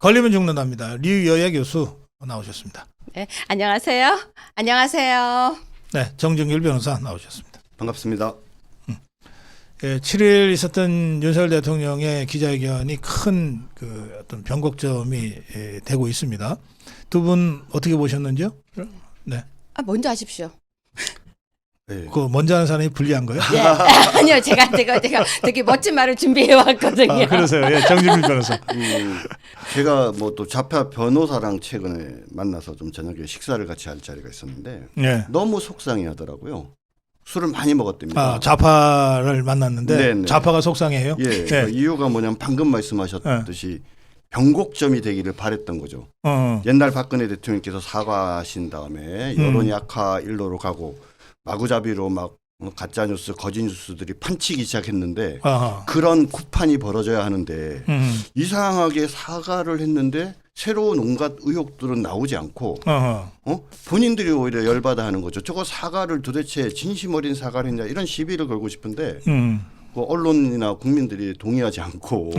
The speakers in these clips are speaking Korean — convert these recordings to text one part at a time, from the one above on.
걸리면 죽는답니다. 류여애 교수 나오셨습니다. 네, 안녕하세요. 안녕하세요. 네, 정준길 변호사 나오셨습니다. 반갑습니다. 7일 있었던 윤석열 대통령의 기자회견이 큰 그 어떤 변곡점이 되고 있습니다. 두 분 어떻게 보셨는지요? 네. 먼저 하십시오. 네. 그 먼저 하는 사람이 불리한 거예요? 예. 아니요, 제가 되게 멋진 말을 준비해 왔거든요. 아, 그러세요. 예, 정준길 변호사. 제가 뭐 또 좌파 변호사랑 최근에 만나서 좀 저녁에 식사를 같이 할 자리가 있었는데 네. 너무 속상해하더라고요. 술을 많이 먹었답니다. 좌파를 만났는데 네네. 좌파가 속상해요? 예, 네. 그 이유가 뭐냐면 방금 말씀하셨듯이 변곡점이 되기를 바랬던 거죠. 옛날 박근혜 대통령께서 사과하신 다음에 여론이 악화 일로로 가고 마구잡이로 막 가짜 뉴스, 거짓 뉴스들이 판치기 시작했는데 그런 구판이 벌어져야 하는데 이상하게 사과를 했는데 새로운 온갖 의혹들은 나오지 않고 본인들이 오히려 열받아 하는 거죠. 저거 사과를 도대체 진심 어린 사과를 했냐 이런 시비를 걸고 싶은데 그 언론이나 국민들이 동의하지 않고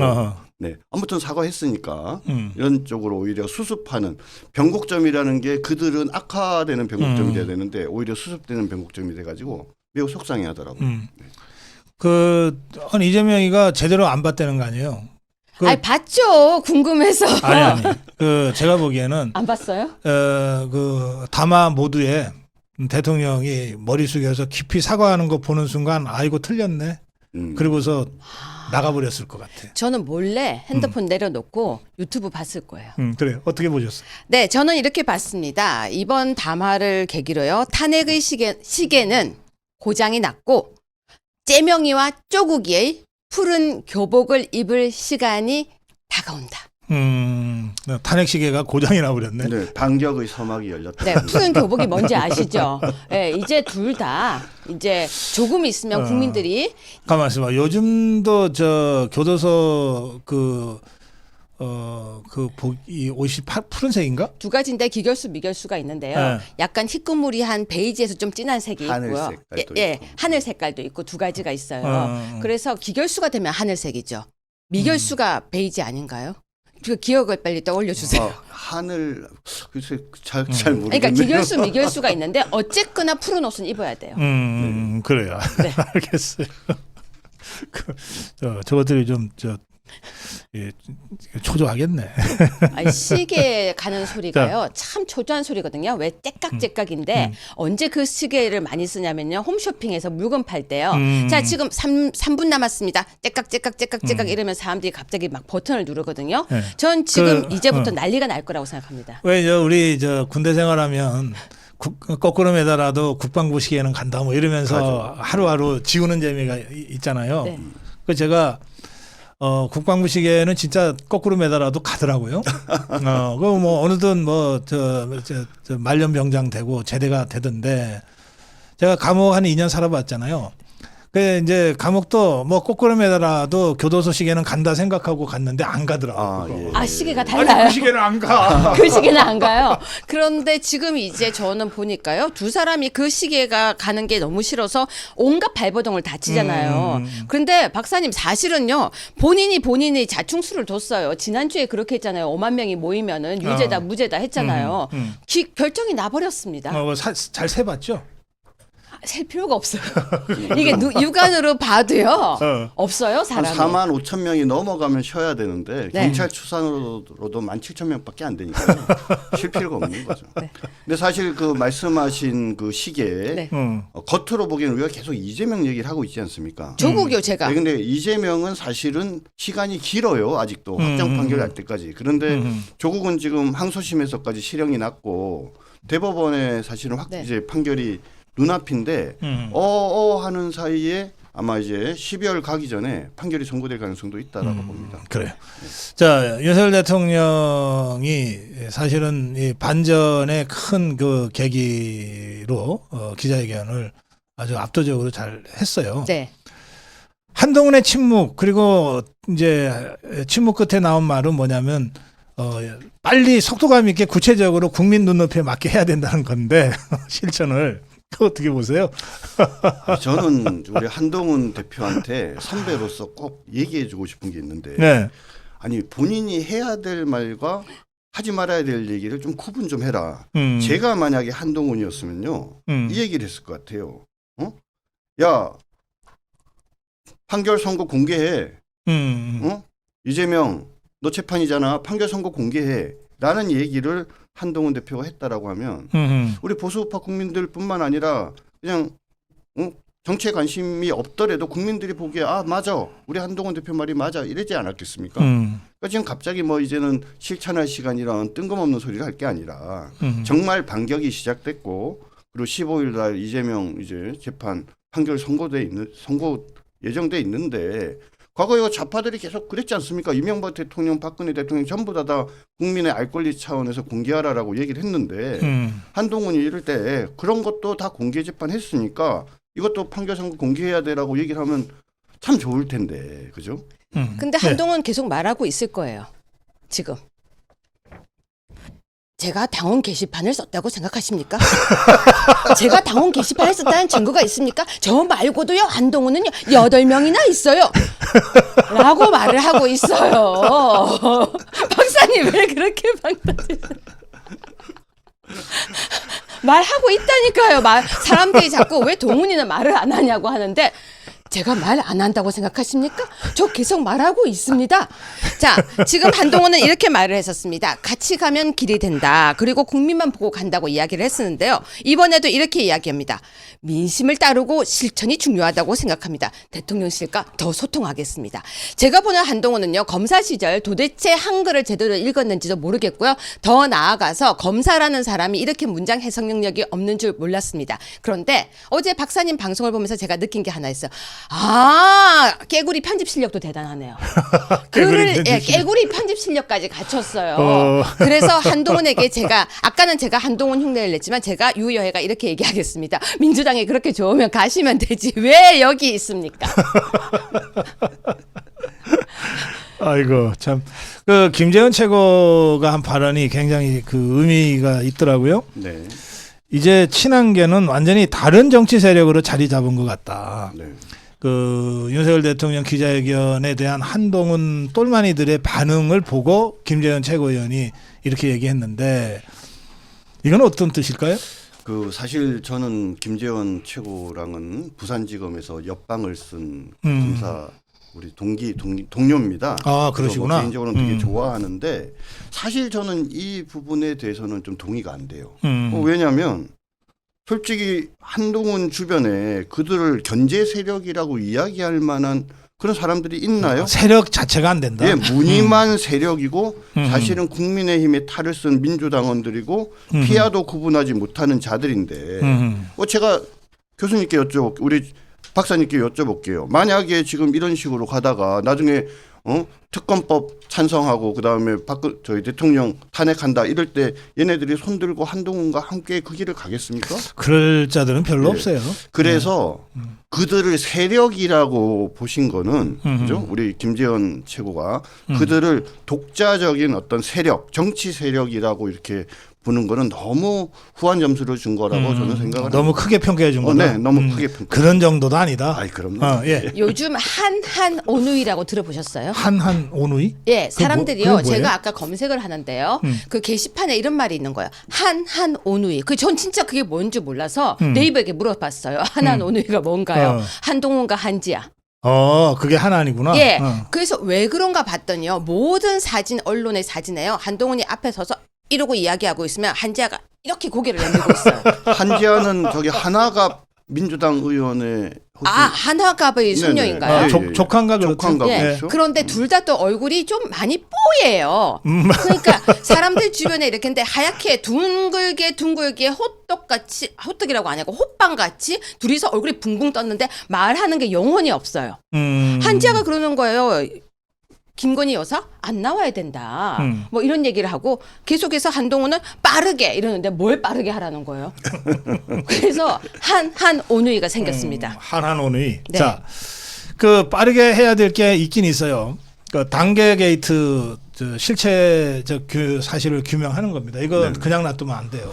네, 아무튼 사과했으니까 이런 쪽으로 오히려 수습하는 변곡점이라는 게 그들은 악화되는 변곡점이 돼야 되는데 오히려 수습되는 변곡점이 돼가지고 매우 속상해하더라고요. 이재명이가 제대로 안 봤다는 거 아니에요? 아니 봤죠. 궁금해서. 아니. 제가 보기에는 안 봤어요? 그 담화 모두에 대통령이 머리 숙여서 깊이 사과하는 거 보는 순간 아이고 틀렸네. 그리고서 나가버렸을 것 같아. 저는 몰래 핸드폰 내려놓고 유튜브 봤을 거예요. 그래요. 어떻게 보셨어요? 네, 저는 이렇게 봤습니다. 이번 담화를 계기로요. 탄핵의 시계는 고장이 났고 째명이와 쪼국이의 푸른 교복을 입을 시간이 다가온다. 탄핵 시계가 고장이 나버렸네. 네, 반격의 서막이 열렸다. 네, 푸른 교복이 뭔지 아시죠? 네, 이제 둘 다 이제 조금 있으면 국민들이 가만 있어봐. 요즘도 저 교도소 복이 옷이 푸른색인가? 두 가지인데 기결수 미결수가 있는데요. 네. 약간 희끄무리한 베이지에서 좀 진한 색이 하늘 있고요. 색깔도 예, 있고. 하늘 색깔도 있고 두 가지가 있어요. 그래서 기결수가 되면 하늘색이죠. 미결수가 베이지 아닌가요? 그 기억을 빨리 떠올려 주세요. 하늘 글쎄 잘 모르겠네요. 그러니까 기결수 미결수가 있는데 어쨌거나 푸른 옷은 입어야 돼요. 그래요. 네. 알겠어요. 저것들이 좀 초조하겠네. 아니, 시계 가는 소리가요. 참 초조한 소리거든요. 왜 째깍째깍인데 언제 그 시계를 많이 쓰냐면요. 홈쇼핑에서 물건 팔 때요. 자, 지금 3분 남았습니다. 째깍째깍째깍째깍 이러면 사람들이 갑자기 막 버튼을 누르거든요. 네. 전 지금 이제부터 난리가 날 거라고 생각합니다. 왜 우리 군대 생활하면 거꾸로 매달아도 국방부 시계는 간다 뭐 이러면서 하루하루 지우는 재미가 있잖아요. 네. 그 제가 국방부 시계는 진짜 거꾸로 매달아도 가더라고요. 그 뭐 어느덧 저 말년병장 되고 제대가 되던데 제가 감옥 한 2년 살아봤잖아요. 그 이제 감옥도 뭐 거꾸로 매달아도 교도소 시계는 간다 생각하고 갔는데 안 가더라고요. 시계가 달라요. 그 시계는 안 가. 그 시계는 안 가요. 그런데 지금 이제 저는 보니까요. 두 사람이 그 시계가 가는 게 너무 싫어서 온갖 발버둥을 다 치잖아요. 그런데 박사님 사실은요. 본인이 자충수를 뒀어요. 지난주에 그렇게 했잖아요. 5만 명이 모이면은 유죄다 무죄다 했잖아요. 결정이 나버렸습니다. 잘 세봤죠? 셀 필요가 없어요. 이게 육안으로 봐도요. 없어요, 한 사람이. 4만 5천 명이 넘어가면 쉬어야 되는데 네. 경찰 추산으로도 1만 7천 명밖에 안 되니까 쉴 필요가 없는 거죠. 네. 근데 사실 그 말씀하신 그 시계 네. 겉으로 보기에는 우리가 계속 이재명 얘기를 하고 있지 않습니까? 조국이요, 제가. 네, 근데 이재명은 사실은 시간이 길어요. 아직도 확정 판결이 날 때까지. 그런데 조국은 지금 항소심에서까지 실형이 났고 대법원에 사실은 네. 이제 판결이 눈앞인데 하는 사이에 아마 이제 12월 가기 전에 판결이 선고될 가능성도 있다라고 봅니다. 그래요. 자, 윤석열 대통령이 사실은 이 반전의 큰 그 계기로 기자회견을 아주 압도적으로 잘 했어요. 네. 한동훈의 침묵 그리고 이제 침묵 끝에 나온 말은 뭐냐면 빨리 속도감 있게 구체적으로 국민 눈높이에 맞게 해야 된다는 건데 실천을 그거 어떻게 보세요? 저는 우리 한동훈 대표한테 선배로서 꼭 얘기해주고 싶은 게 있는데 네. 아니 본인이 해야 될 말과 하지 말아야 될 얘기를 좀 구분 좀 해라. 제가 만약에 한동훈이었으면요. 이 얘기를 했을 것 같아요. 야, 판결 선고 공개해. 이재명 너 재판이잖아. 판결 선고 공개해. 라는 얘기를 한동훈 대표가 했다라고 하면 우리 보수우파 국민들뿐만 아니라 그냥 정치에 관심이 없더라도 국민들이 보기에 아 맞아 우리 한동훈 대표 말이 맞아 이러지 않았겠습니까? 그러니까 지금 갑자기 뭐 이제는 실천할 시간이란 뜬금없는 소리를 할 게 아니라 정말 반격이 시작됐고 그리고 15일 날 이재명 이제 재판 판결 선고 예정돼 있는데 과거 이거 좌파들이 계속 그랬지 않습니까? 이명박 대통령, 박근혜 대통령 전부 다 국민의 알 권리 차원에서 공개하라라고 얘기를 했는데 한동훈이 이럴 때 그런 것도 다 공개 재판했으니까 이것도 판결 선고 공개해야 되라고 얘기를 하면 참 좋을 텐데, 그죠? 근데 한동훈 계속 말하고 있을 거예요. 지금. 제가 당원 게시판을 썼다고 생각하십니까? 제가 당원 게시판을 썼다는 증거가 있습니까? 저 말고도요, 한동훈은요, 8명이나 있어요. 라고 말을 하고 있어요. 박사님, 왜 그렇게 방탄하세요? 말하고 있다니까요. 사람들이 자꾸 왜 동훈이는 말을 안 하냐고 하는데 제가 말 안 한다고 생각하십니까? 저 계속 말하고 있습니다. 자, 지금 한동훈은 이렇게 말을 했었습니다. 같이 가면 길이 된다. 그리고 국민만 보고 간다고 이야기를 했었는데요. 이번에도 이렇게 이야기합니다. 민심을 따르고 실천이 중요하다고 생각합니다. 대통령실과 더 소통하겠습니다. 제가 보는 한동훈은요. 검사 시절 도대체 한글을 제대로 읽었는지도 모르겠고요. 더 나아가서 검사라는 사람이 이렇게 문장 해석 능력이 없는 줄 몰랐습니다. 그런데 어제 박사님 방송을 보면서 제가 느낀 게 하나 있어요. 아, 깨구리 편집 실력도 대단하네요. 깨구리 편집 실력까지 갖췄어요. 그래서 한동훈에게 아까는 제가 한동훈 흉내를 냈지만 제가 유여해가 이렇게 얘기하겠습니다. 민주당이 그렇게 좋으면 가시면 되지. 왜 여기 있습니까? 아이고 참. 그 김재원 최고가 한 발언이 굉장히 그 의미가 있더라고요. 네. 이제 친한계는 완전히 다른 정치 세력으로 자리 잡은 것 같다. 네. 그 윤석열 대통령 기자회견에 대한 한동훈 똘마니들의 반응을 보고 김재원 최고위원이 이렇게 얘기했는데 이건 어떤 뜻일까요? 그 사실 저는 김재원 최고랑은 부산지검에서 옆방을 쓴 검사 우리 동료입니다. 아, 그러시구나. 뭐 개인적으로는 되게 좋아하는데 사실 저는 이 부분에 대해서는 좀 동의가 안 돼요. 왜냐하면 솔직히 한동훈 주변에 그들을 견제 세력이라고 이야기할 만한 그런 사람들이 있나요? 세력 자체가 안 된다. 예, 무늬만 세력이고 사실은 국민의힘에 탈을 쓴 민주당원들이고 피하도 구분하지 못하는 자들인데 제가 교수님께 우리 박사님께 여쭤볼게요. 만약에 지금 이런 식으로 가다가 나중에 특검법 찬성하고 그다음에 저희 대통령 탄핵한다 이럴 때 얘네들이 손들고 한동훈과 함께 그 길을 가겠습니까? 그럴 자들은 별로 없어요. 그래서 그들을 세력이라고 보신 거는 그죠? 우리 김재원 최고가 그들을 독자적인 어떤 세력, 정치 세력이라고 이렇게 보는 거는 너무 후한 점수를 준 거라고 저는 생각을 너무 합니다. 크게 평가해 준 거다. 네, 너무 크게 평가. 그런 정도도 아니다. 아이 그럼요. 예. 요즘 한한 오누이라고 들어보셨어요? 한한 오누이? 예, 사람들이요. 그게 뭐예요? 제가 아까 검색을 하는데요. 그 게시판에 이런 말이 있는 거예요. 한한 오누이. 전 진짜 그게 뭔지 몰라서 네이버에게 물어봤어요. 한한 오누이가 뭔가요? 한동훈과 한지아. 그게 하나이구나. 예. 그래서 왜 그런가 봤더니요. 모든 사진 언론의 사진에요. 한동훈이 앞에 서서 이러고 이야기하고 있으면 한지아가 이렇게 고개를 내밀고 있어요. 한지아는 저기 하나갑 민주당 의원의 혹시 한화갑의 손녀인가요? 조카인가 그렇죠. 조카인가 예. 그렇죠. 그런데 둘 다 또 얼굴이 좀 많이 뽀예요. 그러니까 사람들 주변에 이렇게 근데 하얗게 둥글게 호떡이라고 안 하고 호빵같이 둘이서 얼굴이 붕붕 떴는데 말하는 게 영혼이 없어요. 한지아가 그러는 거예요. 김건희 여사 안 나와야 된다. 뭐 이런 얘기를 하고 계속해서 한동훈은 빠르게 이러는데 뭘 빠르게 하라는 거예요. 그래서 한 오누이가 생겼습니다. 한한 오누이. 네. 자, 그 빠르게 해야 될 게 있긴 있어요. 그 단계 게이트 실체 사실을 규명하는 겁니다. 이거 네. 그냥 놔두면 안 돼요.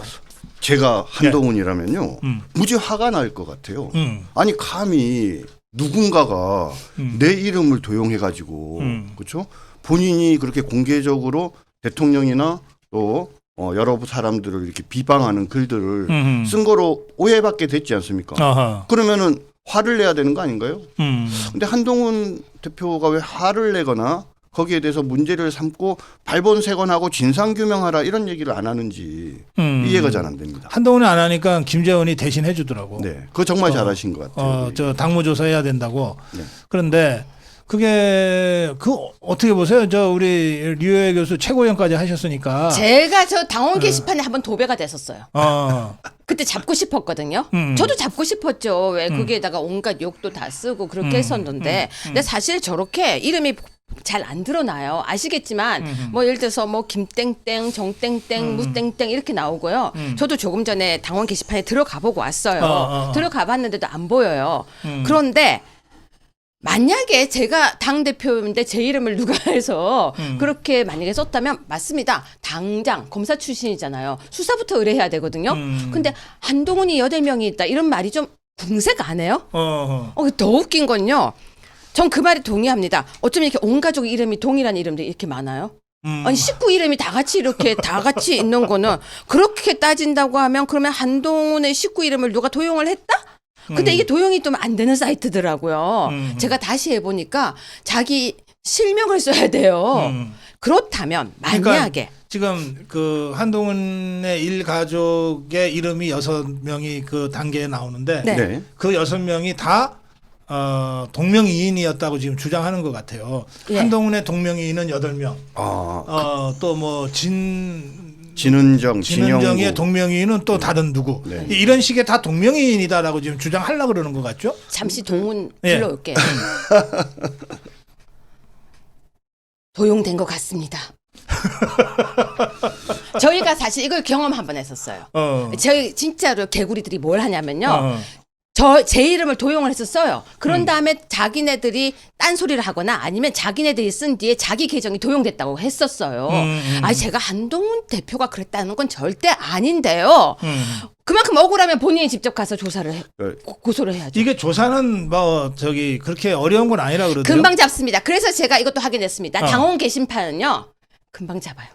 제가 한동훈이라면요. 무지 화가 날 것 같아요. 아니 감히 누군가가 내 이름을 도용해가지고 그렇죠? 본인이 그렇게 공개적으로 대통령이나 또 여러 사람들을 이렇게 비방하는 글들을 쓴 거로 오해받게 됐지 않습니까? 아하. 그러면은 화를 내야 되는 거 아닌가요? 근데 한동훈 대표가 왜 화를 내거나 거기에 대해서 문제를 삼고 발본색원하고 진상규명하라 이런 얘기를 안 하는지 이해가 잘 안 됩니다. 한동훈이 안 하니까 김재원이 대신 해주더라고. 네, 그거 정말 잘하신 것 같아요. 저 당무조사 해야 된다고. 네. 그런데 그게 어떻게 보세요? 저 우리 류혜 교수 최고위원까지 하셨으니까. 제가 저 당원 게시판에 한번 도배가 됐었어요. 그때 잡고 싶었거든요. 저도 잡고 싶었죠. 왜 거기에다가 온갖 욕도 다 쓰고 그렇게 했었는데, 근데 사실 저렇게 이름이 잘 안 드러나요. 아시겠지만 뭐 예를 들어서 뭐 김땡땡, 정땡땡, 무땡땡 이렇게 나오고요. 저도 조금 전에 당원 게시판에 들어가 보고 왔어요. 들어가 봤는데도 안 보여요. 그런데 만약에 제가 당대표인데 제 이름을 누가 해서 그렇게 만약에 썼다면 맞습니다. 당장 검사 출신이잖아요. 수사부터 의뢰해야 되거든요. 근데 한동훈이 8명이 있다. 이런 말이 좀 궁색 안 해요? 더 웃긴 건요. 전 그 말에 동의합니다. 어쩌면 이렇게 온 가족 이름이 동일한 이름들이 이렇게 많아요? 아니 식구 이름이 다 같이 이렇게 다 같이 있는 거는 그렇게 따진다고 하면 그러면 한동훈의 식구 이름을 누가 도용을 했다? 근데 이게 도용이 좀 안 되는 사이트더라고요. 제가 다시 해보니까 자기 실명을 써야 돼요. 그렇다면 만약에 그러니까 지금 그 한동훈의 일가족의 이름이 6명이 그 단계에 나오는데 네. 네. 그 6명이 다 동명이인이었다고 지금 주장하는 것 같아요. 예. 한동훈의 동명이인은 8명. 또 뭐 진은정, 진은정의 진영구. 동명이인은 또 다른 누구. 네. 이런 식의 다 동명이인이다라고 지금 주장하려고 그러는 것 같죠? 잠시 동훈 예. 불러올게요. 도용된 것 같습니다. 저희가 사실 이걸 경험 한번 했었어요. 저희 진짜로 개구리들이 뭘 하냐면요. 제 이름을 도용을 해서 써요. 그런 다음에 자기네들이 딴소리를 하거나 아니면 자기네들이 쓴 뒤에 자기 계정이 도용됐다고 했었어요. 아니 제가 한동훈 대표가 그랬다는 건 절대 아닌데요. 그만큼 억울하면 본인이 직접 가서 조사를 고소를 해야죠. 이게 조사는 뭐 그렇게 어려운 건 아니라 그러더라고요. 금방 잡습니다. 그래서 제가 이것도 확인했습니다. 당원 게시판은요. 금방 잡아요.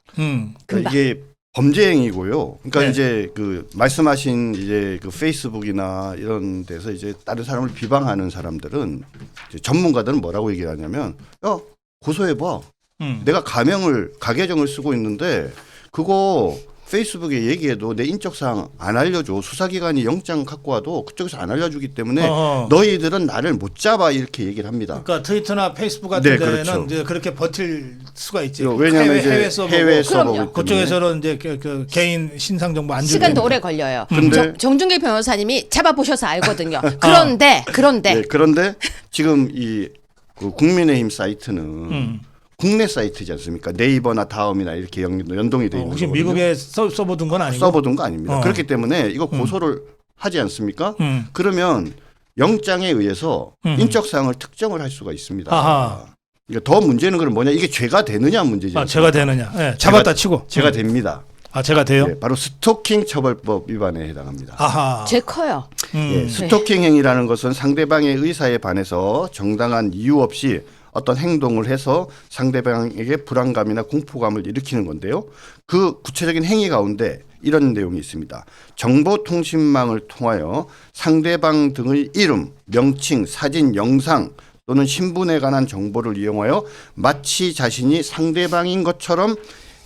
금방. 이게 범죄 행위고요. 그러니까 네. 이제 그 말씀하신 이제 그 페이스북이나 이런 데서 이제 다른 사람을 비방하는 사람들은 이제 전문가들은 뭐라고 얘기하냐면 야 고소해봐. 내가 가계정을 쓰고 있는데 그거 페이스북에 얘기해도 내 인적사항 안 알려줘. 수사기관이 영장 갖고 와도 그쪽에서 안 알려주기 때문에 너희들은 나를 못 잡아 이렇게 얘기를 합니다. 그러니까 트위터나 페이스북 같은 네, 데는 그렇죠. 이제 그렇게 버틸 수가 있지. 왜냐하면 이제 해외 서버고 해외 서버고 그럼요. 그쪽에서는 이제 그 개인 신상 정보 안 주고 시간도 오래 걸려요. 근데- 정준길 변호사님이 잡아보셔서 알거든요. 그런데 네, 그런데 지금 그 국민의힘 사이트는 국내 사이트지 않습니까? 네이버나 다음이나 이렇게 연동이 돼 있는 혹시 거거든요. 미국에 써보던 건 아니고 써보던 거 아닙니다. 어. 그렇기 때문에 이거 고소를 하지 않습니까? 음. 그러면 영장에 의해서 인적사항을 특정을 할 수가 있습니다. 아하. 그러니까 더 문제는 그럼 뭐냐? 이게 죄가 되느냐 문제지. 제가 되느냐? 네, 잡았다 치고 죄가 됩니다. 제가 돼요? 네, 바로 스토킹 처벌법 위반에 해당합니다. 아하. 죄 커요. 예, 스토킹 행위라는 것은 상대방의 의사에 반해서 정당한 이유 없이 어떤 행동을 해서 상대방에게 불안감이나 공포감을 일으키는 건데요. 그 구체적인 행위 가운데 이런 내용이 있습니다. 정보통신망을 통하여 상대방 등의 이름, 명칭, 사진, 영상 또는 신분에 관한 정보를 이용하여 마치 자신이 상대방인 것처럼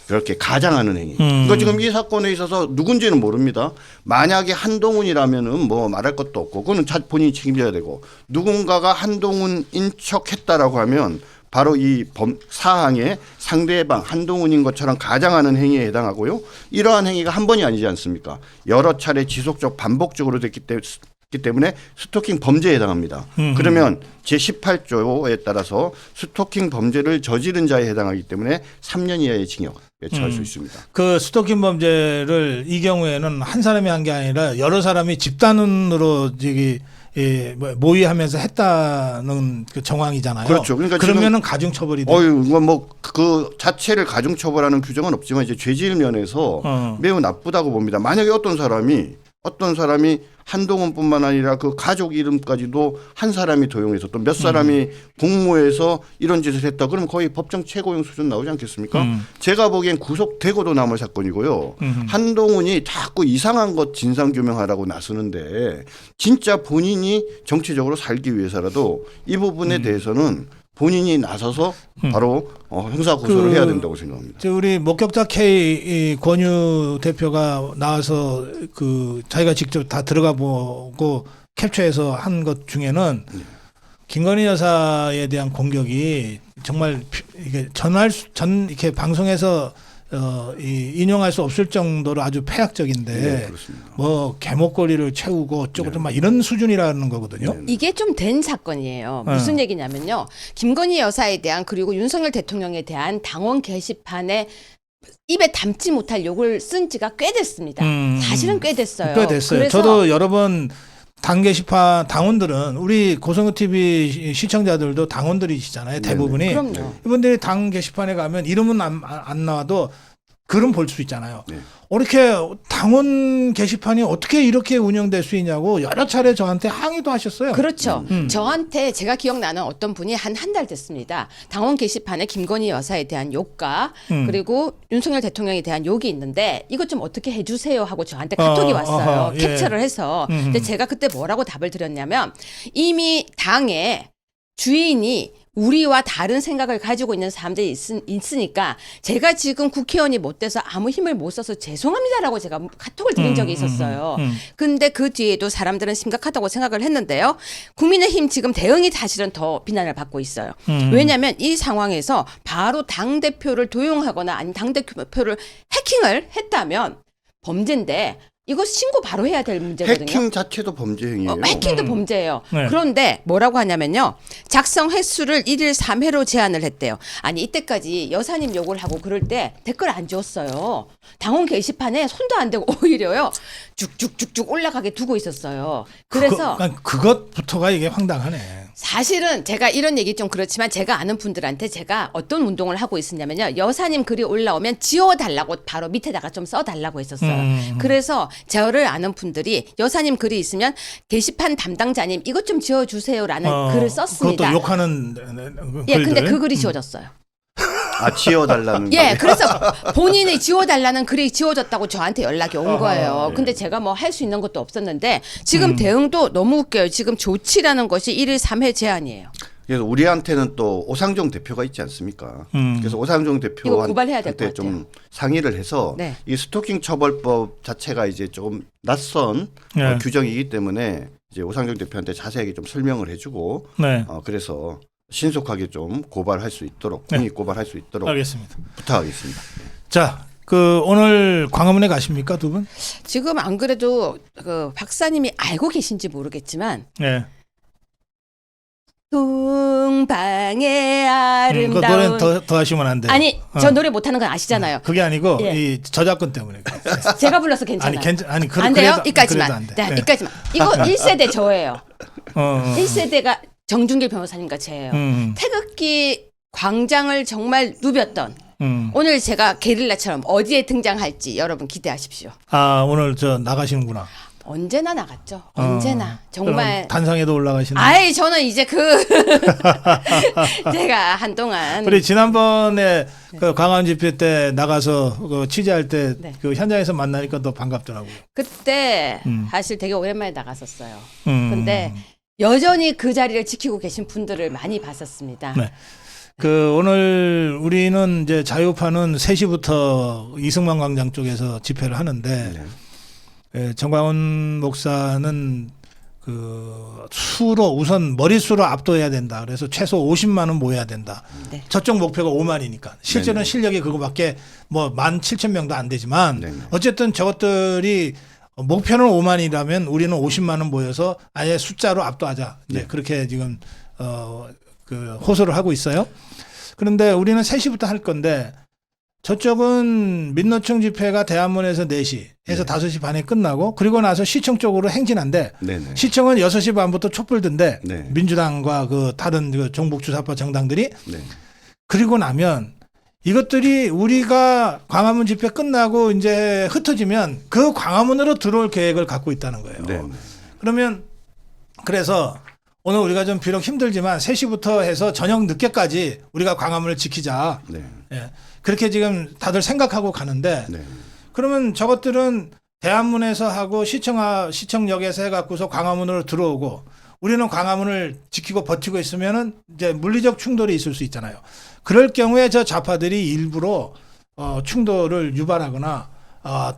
그렇게 가장하는 행위. 이거 지금 이 사건에 있어서 누군지는 모릅니다. 만약에 한동훈이라면은 뭐 말할 것도 없고 그거는 본인이 책임져야 되고 누군가가 한동훈인 척했다라고 하면 바로 이 사항에 상대방 한동훈인 것처럼 가장하는 행위에 해당하고요. 이러한 행위가 한 번이 아니지 않습니까? 여러 차례 지속적 반복적으로 됐기 때문에 스토킹 범죄에 해당합니다. 그러면 제18조에 따라서 스토킹 범죄를 저지른 자에 해당하기 때문에 3년 이하의 징역 처할 수 있습니다. 그 스토킹 범죄를 이 경우에는 한 사람이 한 게 아니라 여러 사람이 집단으로 모의하면서 했다는 그 정황이잖아요. 그렇죠. 그러니까 그러면은 가중 처벌이 돼. 이건 뭐 그 자체를 가중 처벌하는 규정은 없지만 이제 죄질 면에서 매우 나쁘다고 봅니다. 만약에 어떤 사람이 한동훈뿐만 아니라 그 가족 이름까지도 한 사람이 도용해서 또 몇 사람이 공모해서 이런 짓을 했다. 그러면 거의 법정 최고형 수준 나오지 않겠습니까? 제가 보기엔 구속되고도 남을 사건이고요. 한동훈이 자꾸 이상한 것 진상규명하라고 나서는데 진짜 본인이 정치적으로 살기 위해서라도 이 부분에 대해서는 본인이 나서서 바로 형사 고소를 해야 된다고 생각합니다. 우리 목격자 K 권유 대표가 나와서 그 자기가 직접 다 들어가 보고 캡처해서 한 것 중에는 김건희 여사에 대한 공격이 정말 이게 이렇게 방송에서 인용할 수 없을 정도로 아주 폐악적인데 네, 그렇습니다. 뭐 개목걸이를 채우고 어쩌고 막 이런 수준이라는 거거든요. 이게 좀 된 사건이에요. 무슨 얘기냐면요. 김건희 여사에 대한 그리고 윤석열 대통령에 대한 당원 게시판에 입에 담지 못할 욕을 쓴 지가 꽤 됐습니다. 사실은 꽤 됐어요. 꽤 됐어요. 그래서 저도 여러 번 당 게시판 당원들은 우리 고성호 TV 시청자들도 당원들이시잖아요. 대부분이. 그럼요. 이분들이 당 게시판에 가면 이름은 안 나와도 글은 볼 수 있잖아요. 네. 이렇게 당원 게시판이 어떻게 이렇게 운영될 수 있냐고 여러 차례 저한테 항의도 하셨어요. 그렇죠. 저한테 제가 기억나는 어떤 분이 한 달 됐습니다. 당원 게시판에 김건희 여사에 대한 욕과 그리고 윤석열 대통령에 대한 욕이 있는데 이것 좀 어떻게 해주세요 하고 저한테 카톡이 왔어요. 예. 캡처를 해서. 근데 제가 그때 뭐라고 답을 드렸냐면 이미 당의 주인이 우리와 다른 생각을 가지고 있는 사람들이 있으니까 제가 지금 국회의원이 못 돼서 아무 힘을 못 써서 죄송합니다라고 제가 카톡을 드린 적이 있었어요. 근데 그 뒤에도 사람들은 심각하다고 생각을 했는데요. 국민의힘 지금 대응이 사실은 더 비난을 받고 있어요. 왜냐하면 이 상황에서 바로 당대표를 도용하거나 아니면 당대표를 해킹을 했다면 범죄인데 이거 신고 바로 해야 될 문제거든요. 해킹 자체도 범죄 행위예요. 해킹도 범죄예요. 네. 그런데 뭐라고 하냐면요. 작성 횟수를 1일 3회로 제한을 했대요. 아니 이때까지 여사님 욕을 하고 그럴 때 댓글 안 지웠어요. 당원 게시판에 손도 안 대고 오히려요. 쭉쭉쭉쭉 올라가게 두고 있었어요. 그래서 그것부터가 이게 황당하네. 사실은 제가 이런 얘기 좀 그렇지만 제가 아는 분들한테 제가 어떤 운동을 하고 있었냐면요. 여사님 글이 올라오면 지워달라고 바로 밑에다가 좀 써달라고 했었어요. 그래서 저를 아는 분들이 여사님 글이 있으면 게시판 담당자님 이것 좀 지워주세요라는 글을 썼습니다. 그것도 욕하는 예, 글들. 근데 그 글이 지워졌어요. 아, 지워달라는 예, 거예요? 그래서 본인이 지워달라는 글이 지워졌다고 저한테 연락이 온 거예요. 근데 제가 뭐 할 수 있는 것도 없었는데 지금 대응도 너무 웃겨요. 지금 조치라는 것이 1일 3회 제한이에요. 그래서 우리한테는 또 오상종 대표가 있지 않습니까? 그래서 오상종 이거 고발해야 될 것 대표한테 좀 같아요. 상의를 해서 네. 이 스토킹 처벌법 자체가 이제 조금 낯선 네. 규정이기 때문에 이제 오상종 대표한테 자세하게 좀 설명을 해주고 네. 그래서 신속하게 좀 고발할 수 있도록 네. 공익 고발할 수 있도록 알겠습니다. 부탁하겠습니다. 자, 오늘 광화문에 가십니까 두 분? 지금 안 그래도 그 박사님이 알고 계신지 모르겠지만 네. 동방의 그 아름다운 노래 더 하시면 안 돼요. 아니 저 노래 못하는 건 아시잖아요. 그게 아니고 예. 이 저작권 때문에. 제가 불러서 괜찮아요. 아니 안 돼요? 그래도 이까지만. 안 돼. 네, 네. 이까지만. 이거 1세대 저예요. 1세대가 음. 정준길 변호사님과 저예요. 태극기 광장을 정말 누볐던 오늘 제가 게릴라처럼 어디에 등장할지 여러분 기대하십시오. 아 오늘 저 나가시는구나. 언제나 나갔죠. 언제나. 정말. 그럼 단상에도 올라가시는. 아이 저는 이제 제가 한동안 우리 지난번에 그 광화문 집회 때 나가서 그 취재할 때 네. 그 현장에서 만나니까 더 반갑더라고요. 그때 사실 되게 오랜만에 나갔었어요. 음. 근데 여전히 그 자리를 지키고 계신 분들을 많이 봤었습니다. 네. 오늘 우리는 이제 자유파는 3시부터 이승만 광장 쪽에서 집회를 하는데 네. 정광훈 목사는 그 수로 우선 머릿수로 압도해야 된다. 그래서 최소 50만 원 모여야 된다. 네. 저쪽 목표가 5만이니까. 실제로는 네네. 실력이 그거밖에 뭐 17,000명도 안 되지만 네네. 어쨌든 저것들이 목표는 5만이라면 우리는 50만 원 모여서 아예 숫자로 압도하자. 이제 네. 그렇게 지금 그 호소를 하고 있어요. 그런데 우리는 3시부터 할 건데 저쪽은 민노총 집회가 대한문에서 4시에서 네. 5시 반에 끝나고 그리고 나서 시청 쪽으로 행진한대. 네네. 시청은 6시 반부터 촛불든데 네. 민주당과 그 다른 그 종북주사파 정당들이 네. 그리고 나면 이것들이 우리가 광화문 집회 끝나고 이제 흩어지면 그 광화문으로 들어올 계획을 갖고 있다는 거예요. 네. 그러면 그래서 오늘 우리가 좀 비록 힘들지만 3시부터 해서 저녁 늦게까지 우리가 광화문을 지키자. 네. 예. 그렇게 지금 다들 생각하고 가는데 네. 그러면 저것들은 대한문에서 하고 시청역에서 해갖고서 광화문으로 들어오고 우리는 광화문을 지키고 버티고 있으면은 이제 물리적 충돌이 있을 수 있잖아요. 그럴 경우에 저 좌파들이 일부러 충돌을 유발하거나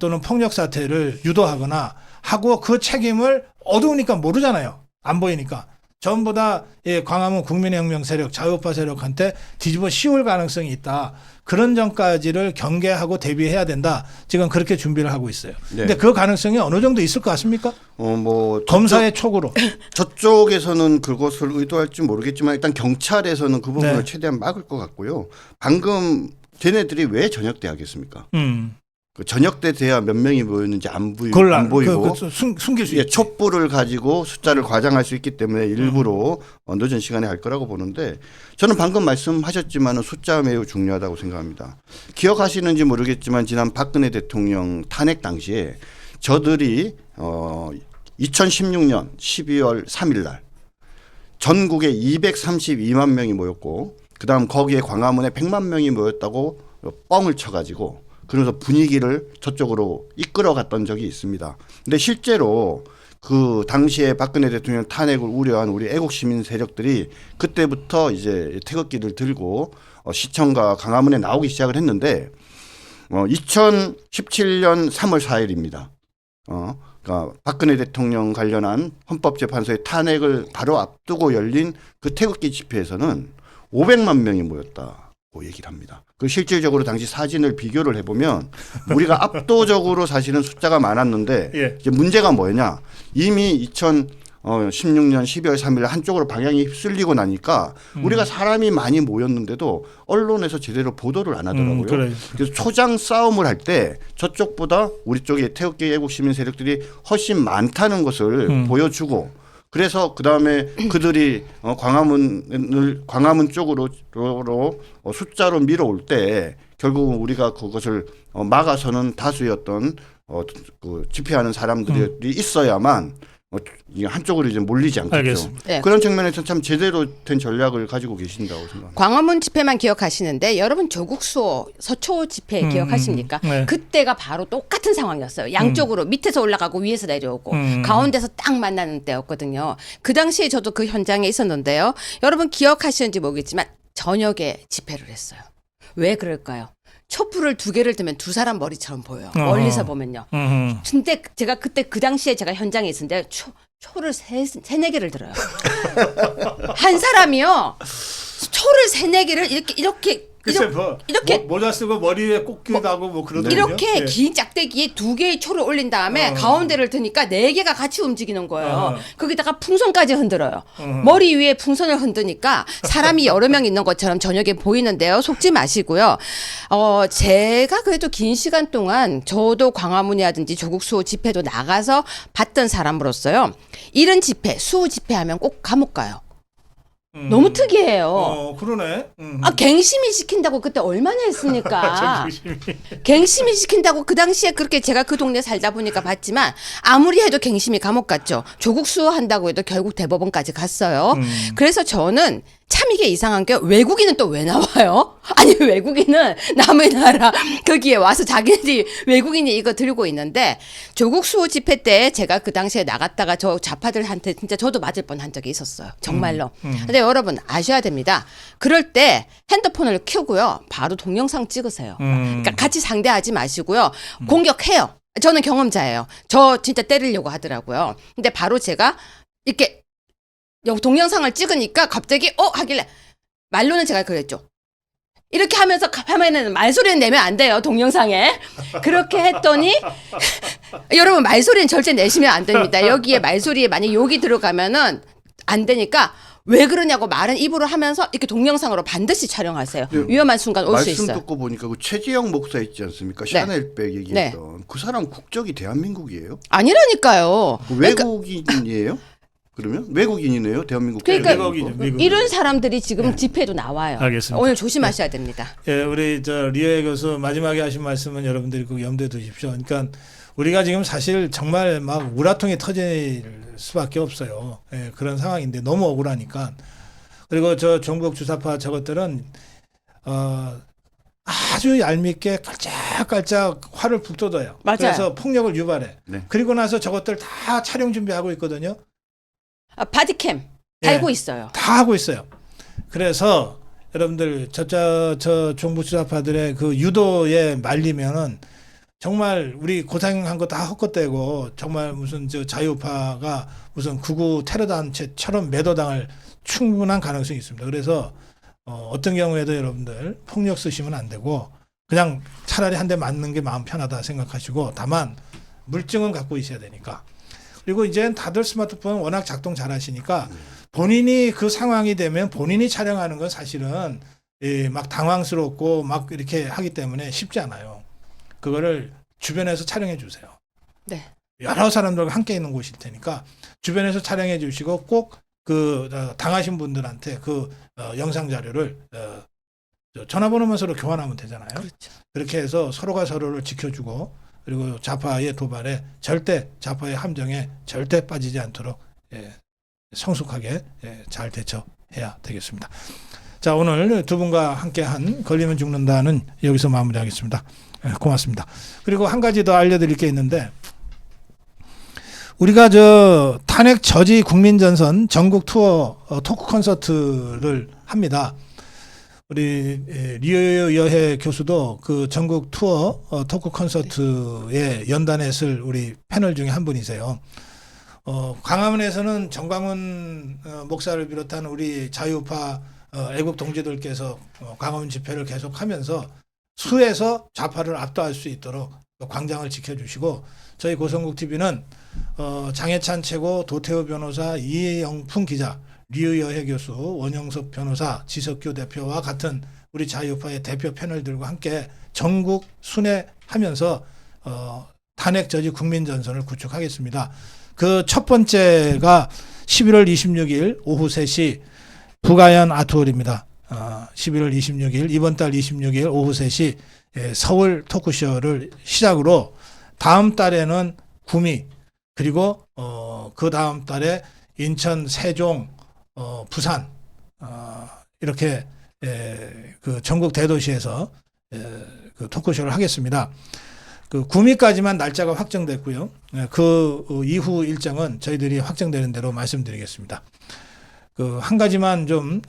또는 폭력 사태를 유도하거나 하고 그 책임을 어두우니까 모르잖아요. 안 보이니까. 전부 다 광화문 국민혁명 세력, 자유우파 세력한테 뒤집어 씌울 가능성이 있다. 그런 점까지를 경계하고 대비해야 된다. 지금 그렇게 준비를 하고 있어요. 네. 근데 그 가능성이 어느 정도 있을 것 같습니까? 뭐 검사의 촉으로. 저쪽에서는 그것을 의도할지 모르겠지만 일단 경찰에서는 그 부분을 네. 최대한 막을 것 같고요. 방금 걔네들이 왜 저녁때 하겠습니까? 그 저녁때 돼야 몇 명이 모였는지 안 보이고 숨길 수 예, 있지. 촛불을 가지고 숫자를 과장할 수 있기 때문에 일부러 늦은 시간에 할 거라고 보는데 저는 방금 말씀하셨지만 숫자가 매우 중요하다고 생각합니다. 기억하시는지 모르겠지만 지난 박근혜 대통령 탄핵 당시에 저들이 2016년 12월 3일 날 전국에 232만 명이 모였고 그다음 거기에 광화문에 100만 명이 모였다고 뻥을 쳐가지고 그러면서 분위기를 저쪽으로 이끌어갔던 적이 있습니다. 근데 실제로 그 당시에 박근혜 대통령 탄핵을 우려한 우리 애국 시민 세력들이 그때부터 이제 태극기를 들고 시청과 광화문에 나오기 시작을 했는데 2017년 3월 4일입니다. 그러니까 박근혜 대통령 관련한 헌법재판소의 탄핵을 바로 앞두고 열린 그 태극기 집회에서는 500만 명이 모였다고 얘기를 합니다. 그 실질적으로 당시 사진을 비교를 해보면 우리가 압도적으로 사실은 숫자가 많았는데 예. 이제 문제가 뭐냐 이미 2016년 12월 3일 한쪽으로 방향이 휩쓸리고 나니까 우리가 사람이 많이 모였는데도 언론에서 제대로 보도를 안 하더라고요. 그래요. 그래서 초장 싸움을 할 때 저쪽보다 우리 쪽에 태극기 애국 시민 세력들이 훨씬 많다는 것을 보여주고 그래서 그 다음에 그들이 광화문 쪽으로 숫자로 밀어올 때 결국 우리가 그것을 막아서는 다수였던 그 집회하는 사람들이 있어야만 한쪽으로 이제 몰리지 않겠죠. 알겠습니다. 네. 그런 측면에서 참 제대로 된 전략을 가지고 계신다고 생각합니다. 광화문 집회만 기억하시는데 여러분 조국 수호 서초 집회 기억하십니까? 네. 그때가 바로 똑같은 상황이었어요. 양쪽으로 밑에서 올라가고 위에서 내려오고 가운데서 딱 만나는 때였거든요. 그 당시에 저도 그 현장에 있었는데요. 여러분 기억하시는지 모르겠지만 저녁에 집회를 했어요. 왜 그럴까요? 촛불을 2개를 들면 2사람 머리처럼 보여요. 멀리서 보면요. 근데 제가 그때 그 당시에 제가 현장에 있었는데 초를 3-4개를 들어요. 한 사람이요. 초를 3-4개를 이렇게 글쎄 뭐 이렇게 모자 쓰고 머리에 꽃기도 하고 뭐 그러더라고요. 이렇게 예. 긴 짝대기에 2개의 초를 올린 다음에 가운데를 드니까 4개가 같이 움직이는 거예요. 거기다가 풍선까지 흔들어요. 머리 위에 풍선을 흔드니까 사람이 여러 명 있는 것처럼 저녁에 보이는데요. 속지 마시고요. 제가 그래도 긴 시간 동안 저도 광화문이라든지 조국 수호 집회도 나가서 봤던 사람으로서요. 이런 집회, 수호 집회하면 꼭 감옥 가요. 너무 특이해요. 그러네. 갱심이 시킨다고 그때 얼마나 했습니까? 갱심이 시킨다고 그 당시에 그렇게 제가 그 동네 살다 보니까 봤지만 아무리 해도 갱심이 감옥 갔죠. 조국 수호한다고 해도 결국 대법원까지 갔어요. 그래서 저는 참 이게 이상한 게 외국인은 또 왜 나와요? 아니 외국인은 남의 나라 거기에 와서 자기들이 외국인이 이거 들고 있는데 조국 수호 집회 때 제가 그 당시에 나갔다가 저 좌파들한테 진짜 저도 맞을 뻔한 적이 있었어요. 정말로. 근데 여러분 아셔야 됩니다. 그럴 때 핸드폰을 켜고요. 바로 동영상 찍으세요. 그러니까 같이 상대하지 마시고요. 공격해요. 저는 경험자예요. 저 진짜 때리려고 하더라고요. 근데 바로 제가 이렇게 동영상을 찍으니까 갑자기 하길래 말로는 제가 그랬죠. 이렇게 하면서 화면에는 말소리는 내면 안 돼요. 동영상에. 그렇게 했더니 여러분 말소리는 절대 내시면 안 됩니다. 여기에 말소리에 만약 욕이 들어가면은 안 되니까 왜 그러냐고 말은 입으로 하면서 이렇게 동영상으로 반드시 촬영하세요. 네. 위험한 순간 올 수 말씀 있어요. 듣고 보니까 그 최지영 목사 있지 않습니까? 샤넬백 얘기했던 그 사람 국적이 대한민국이에요? 아니라니까요. 외국인이에요? 그러면 외국인이네요. 대한민국 그러니까 미국이죠, 미국. 이런 사람들이 지금 집회도 나와요. 알겠습니다. 오늘 조심하셔야 됩니다. 예, 우리 저 리에 교수 마지막에 하신 말씀은 여러분들이 꼭 염두에 두십시오. 그러니까 우리가 지금 사실 정말 막 우라통이 터질 수밖에 없어요. 예, 그런 상황인데 너무 억울하니까. 그리고 저 종북 주사파 저것들은 아주 얄밉게 깔짝깔짝 화를 북돋아요. 맞아요. 그래서 폭력을 유발해. 네. 그리고 나서 저것들 다 촬영 준비하고 있거든요. 바디캠 예. 달고 있어요. 다 하고 있어요. 그래서 여러분들 저 종북 주사파들의 그 유도에 말리면은 정말 우리 고생한 거 다 헛것되고 정말 무슨 저 자유파가 무슨 극우 테러 단체처럼 매도당할 충분한 가능성이 있습니다. 그래서 어떤 경우에도 여러분들 폭력 쓰시면 안 되고 그냥 차라리 한 대 맞는 게 마음 편하다 생각하시고 다만 물증은 갖고 있어야 되니까. 그리고 이제 다들 스마트폰 워낙 작동 잘 하시니까 본인이 그 상황이 되면 본인이 촬영하는 건 사실은 막 당황스럽고 막 이렇게 하기 때문에 쉽지 않아요. 그거를 주변에서 촬영해 주세요. 네. 여러 사람들과 함께 있는 곳일 테니까 주변에서 촬영해 주시고 꼭 그 당하신 분들한테 그 영상 자료를 전화번호만 서로 교환하면 되잖아요. 그렇죠. 그렇게 해서 서로가 서로를 지켜주고 그리고 좌파의 도발에 절대 좌파의 함정에 절대 빠지지 않도록 성숙하게 잘 대처해야 되겠습니다. 자, 오늘 두 분과 함께한 걸리면 죽는다는 여기서 마무리하겠습니다. 고맙습니다. 그리고 한 가지 더 알려드릴 게 있는데 우리가 저 탄핵 저지 국민전선 전국 투어 토크 콘서트를 합니다. 우리 리오 여해 교수도 그 전국 투어 토크 콘서트에 연단했을 우리 패널 중에 한 분이세요. 광화문에서는 정광훈 목사를 비롯한 우리 자유파 애국 동지들께서 광화문 집회를 계속하면서 수에서 좌파를 압도할 수 있도록 광장을 지켜주시고 저희 고성국 TV는 장해찬 최고, 도태우 변호사, 이영풍 기자, 류여해 교수, 원영섭 변호사, 지석규 대표와 같은 우리 자유파의 대표 패널들과 함께 전국 순회하면서 탄핵 저지 국민전선을 구축하겠습니다. 그 첫 번째가 11월 26일 오후 3시 부가연 아트홀입니다. 11월 26일 이번 달 26일 오후 3시 서울 토크쇼를 시작으로 다음 달에는 구미 그리고 그 다음 달에 인천, 세종, 부산 이렇게 그 전국 대도시에서 그 토크쇼를 하겠습니다. 그 구미까지만 날짜가 확정됐고요. 그 이후 일정은 저희들이 확정되는 대로 말씀드리겠습니다. 그 한 가지만 좀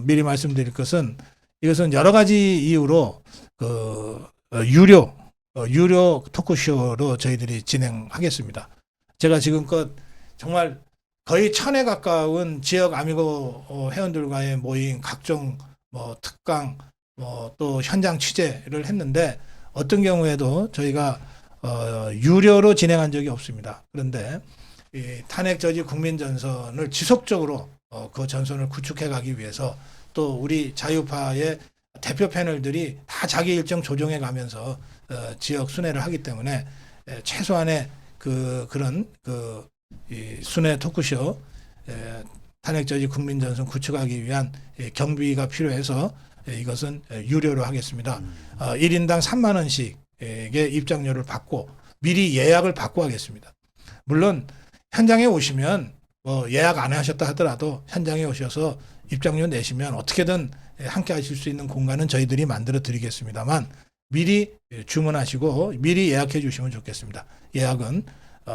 미리 말씀드릴 것은 이것은 여러 가지 이유로 그 유료 토크쇼로 저희들이 진행하겠습니다. 제가 지금껏 정말 거의 1000에 가까운 지역 아미고 회원들과의 모임, 각종 뭐 특강, 또 현장 취재를 했는데 어떤 경우에도 저희가 유료로 진행한 적이 없습니다. 그런데 이 탄핵 저지 국민전선을 지속적으로 그 전선을 구축해 가기 위해서 또 우리 자유파의 대표 패널들이 다 자기 일정 조정해 가면서 지역 순회를 하기 때문에 최소한의 그런 이 순회 토크쇼 탄핵 저지 국민전선 구축하기 위한 경비가 필요해서 이것은 유료로 하겠습니다. 1인당 3만 원씩의 입장료를 받고 미리 예약을 받고 하겠습니다. 물론 현장에 오시면 뭐 예약 안 하셨다 하더라도 현장에 오셔서 입장료 내시면 어떻게든 함께 하실 수 있는 공간은 저희들이 만들어 드리겠습니다만 미리 주문하시고 미리 예약해 주시면 좋겠습니다. 예약은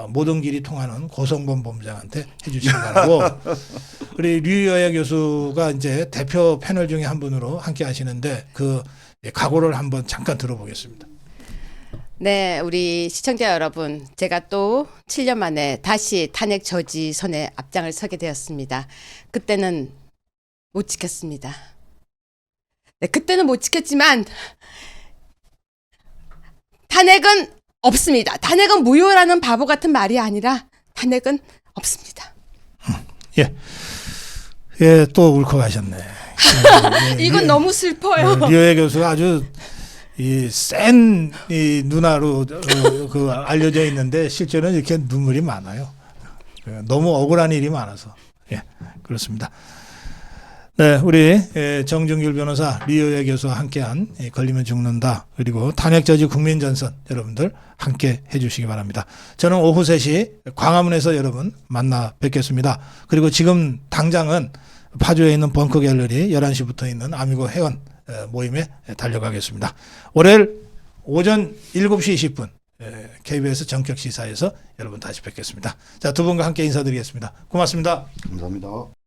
모든 길이 통하는 고성범 본부장한테 해주시기 바라고 우리 류여애 교수가 이제 대표 패널 중에 한 분으로 함께 하시는데 그 각오를 한번 잠깐 들어보겠습니다. 네, 우리 시청자 여러분, 제가 또 7년 만에 다시 탄핵 저지 선에 앞장을 서게 되었습니다. 그때는 못 지켰습니다. 네, 그때는 못 지켰지만 탄핵은 없습니다. 탄핵은 무효라는 바보 같은 말이 아니라 탄핵은 없습니다. 예, 또 울컥하셨네. 이건 너무 슬퍼요. 류여애 교수가 아주 센 누나로 그 알려져 있는데 실제로는 이렇게 눈물이 많아요. 집행관. 너무 억울한 일이 많아서. 예, 그렇습니다. 네, 우리 정준길 변호사, 리오예 교수와 함께한 걸리면 죽는다, 그리고 탄핵저지 국민전선 여러분들 함께 해주시기 바랍니다. 저는 오후 3시 광화문에서 여러분 만나 뵙겠습니다. 그리고 지금 당장은 파주에 있는 벙커 갤러리 11시부터 있는 아미고 회원 모임에 달려가겠습니다. 월요일 오전 7시 20분 KBS 정격시사에서 여러분 다시 뵙겠습니다. 자, 두 분과 함께 인사드리겠습니다. 고맙습니다. 감사합니다.